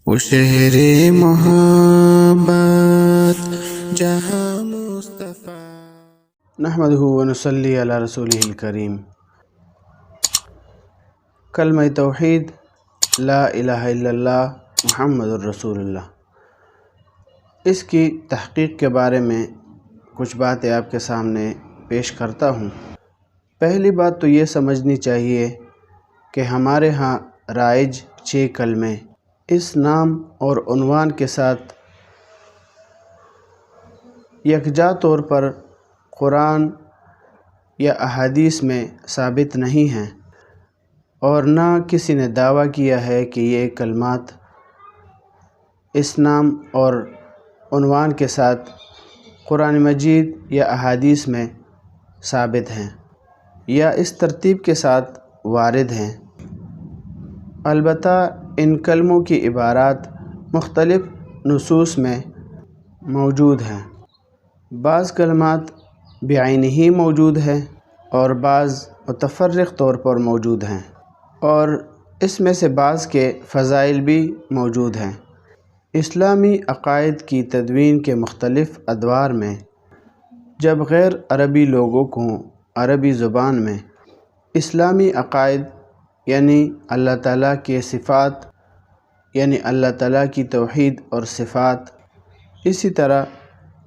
وہ شہر محبت جہاں مصطفیٰ۔ نحمدہ ونصلی علی رسولہ الکریم۔ کلمہ توحید لا الہ الا اللہ محمد الرسول اللہ، اس کی تحقیق کے بارے میں کچھ باتیں آپ کے سامنے پیش کرتا ہوں۔ پہلی بات تو یہ سمجھنی چاہیے کہ ہمارے ہاں رائج 6 کلمے اس نام اور عنوان کے ساتھ یکجا طور پر قرآن یا احادیث میں ثابت نہیں ہیں، اور نہ کسی نے دعویٰ کیا ہے کہ یہ کلمات اس نام اور عنوان کے ساتھ قرآن مجید یا احادیث میں ثابت ہیں یا اس ترتیب کے ساتھ وارد ہیں۔ البتہ ان کلموں کی عبارات مختلف نصوص میں موجود ہیں۔ بعض کلمات بعینہ موجود ہیں اور بعض متفرق طور پر موجود ہیں، اور اس میں سے بعض کے فضائل بھی موجود ہیں۔ اسلامی عقائد کی تدوین کے مختلف ادوار میں جب غیر عربی لوگوں کو عربی زبان میں اسلامی عقائد یعنی اللہ تعالیٰ کے صفات، یعنی اللہ تعالیٰ کی توحید اور صفات، اسی طرح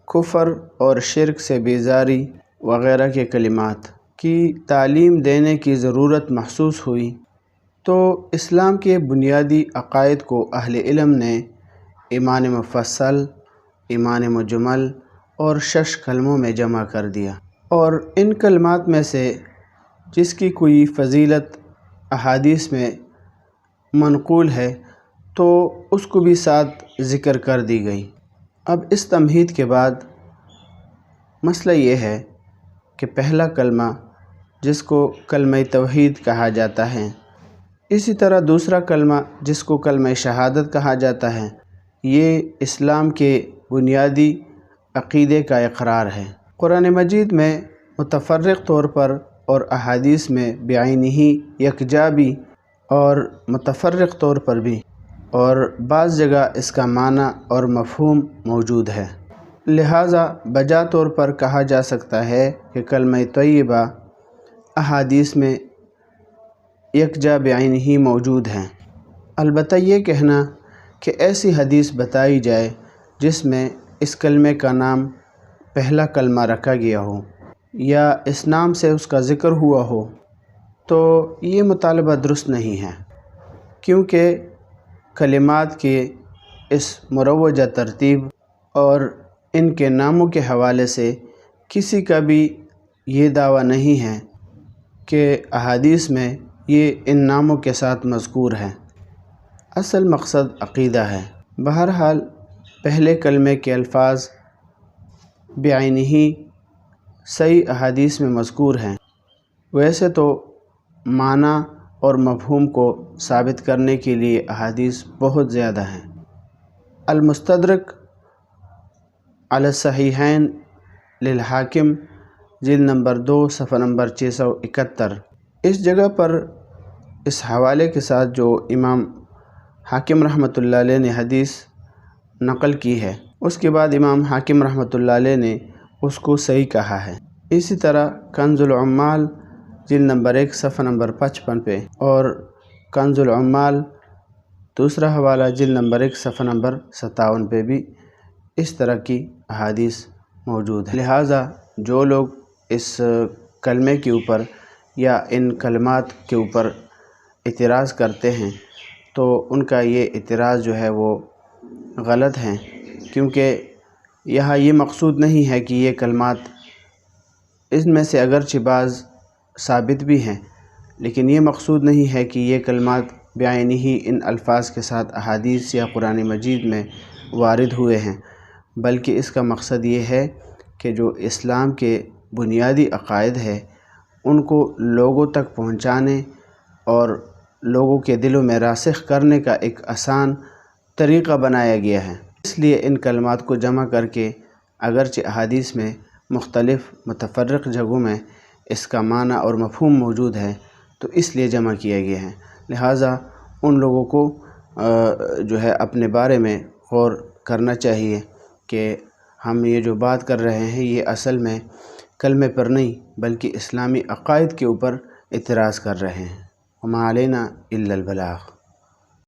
کفر اور شرک سے بیزاری وغیرہ کے کلمات کی تعلیم دینے کی ضرورت محسوس ہوئی، تو اسلام کے بنیادی عقائد کو اہل علم نے ایمان مفصل، ایمان مجمل اور 6 کلموں میں جمع کر دیا، اور ان کلمات میں سے جس کی کوئی فضیلت احادیث میں منقول ہے تو اس کو بھی ساتھ ذکر کر دی گئی۔ اب اس تمہید کے بعد مسئلہ یہ ہے کہ پہلا کلمہ جس کو کلمہ توحید کہا جاتا ہے، اسی طرح دوسرا کلمہ جس کو کلمہ شہادت کہا جاتا ہے، یہ اسلام کے بنیادی عقیدے کا اقرار ہے۔ قرآن مجید میں متفرق طور پر اور احادیث میں بعینہ یکجا بھی اور متفرق طور پر بھی، اور بعض جگہ اس کا معنی اور مفہوم موجود ہے، لہٰذا بجا طور پر کہا جا سکتا ہے کہ کلمہ طیبہ احادیث میں یکجا بعینہ موجود ہیں۔ البتہ یہ کہنا کہ ایسی حدیث بتائی جائے جس میں اس کلمے کا نام پہلا کلمہ رکھا گیا ہو یا اس نام سے اس کا ذکر ہوا ہو، تو یہ مطالبہ درست نہیں ہے، کیونکہ کلمات کے اس مروجہ ترتیب اور ان کے ناموں کے حوالے سے کسی کا بھی یہ دعویٰ نہیں ہے کہ احادیث میں یہ ان ناموں کے ساتھ مذکور ہے۔ اصل مقصد عقیدہ ہے۔ بہرحال پہلے کلمے کے الفاظ بعینہ صحیح احادیث میں مذکور ہیں، ویسے تو معنی اور مفہوم کو ثابت کرنے کے لیے احادیث بہت زیادہ ہیں۔ المستدرک علی الصحیحین للحاکم جلد نمبر 2 صفحہ نمبر 671، اس جگہ پر اس حوالے کے ساتھ جو امام حاکم رحمۃ اللہ علیہ نے حدیث نقل کی ہے، اس کے بعد امام حاکم رحمۃ اللہ علیہ نے اس کو صحیح کہا ہے۔ اسی طرح کنز العمال جلد نمبر 1 صفحہ نمبر 55 پہ، اور کنز العمال دوسرا حوالہ جلد نمبر 1 صفحہ نمبر 57 پہ بھی اس طرح کی احادیث موجود ہے۔ لہٰذا جو لوگ اس کلمے کے اوپر یا ان کلمات کے اوپر اعتراض کرتے ہیں تو ان کا یہ اعتراض جو ہے وہ غلط ہے، کیونکہ یہاں یہ مقصود نہیں ہے کہ یہ کلمات، ان میں سے اگرچہ بعض ثابت بھی ہیں، لیکن یہ مقصود نہیں ہے کہ یہ کلمات بعینہ ان الفاظ کے ساتھ احادیث یا قرآن مجید میں وارد ہوئے ہیں، بلکہ اس کا مقصد یہ ہے کہ جو اسلام کے بنیادی عقائد ہے ان کو لوگوں تک پہنچانے اور لوگوں کے دلوں میں راسخ کرنے کا ایک آسان طریقہ بنایا گیا ہے۔ اس لیے ان کلمات کو جمع کر کے، اگرچہ احادیث میں مختلف متفرق جگہوں میں اس کا معنی اور مفہوم موجود ہے، تو اس لیے جمع کیا گیا ہے، لہٰذا ان لوگوں کو جو ہے اپنے بارے میں غور کرنا چاہیے کہ ہم یہ جو بات کر رہے ہیں یہ اصل میں کلمے پر نہیں بلکہ اسلامی عقائد کے اوپر اعتراض کر رہے ہیں۔ وما علینا الا البلاغ۔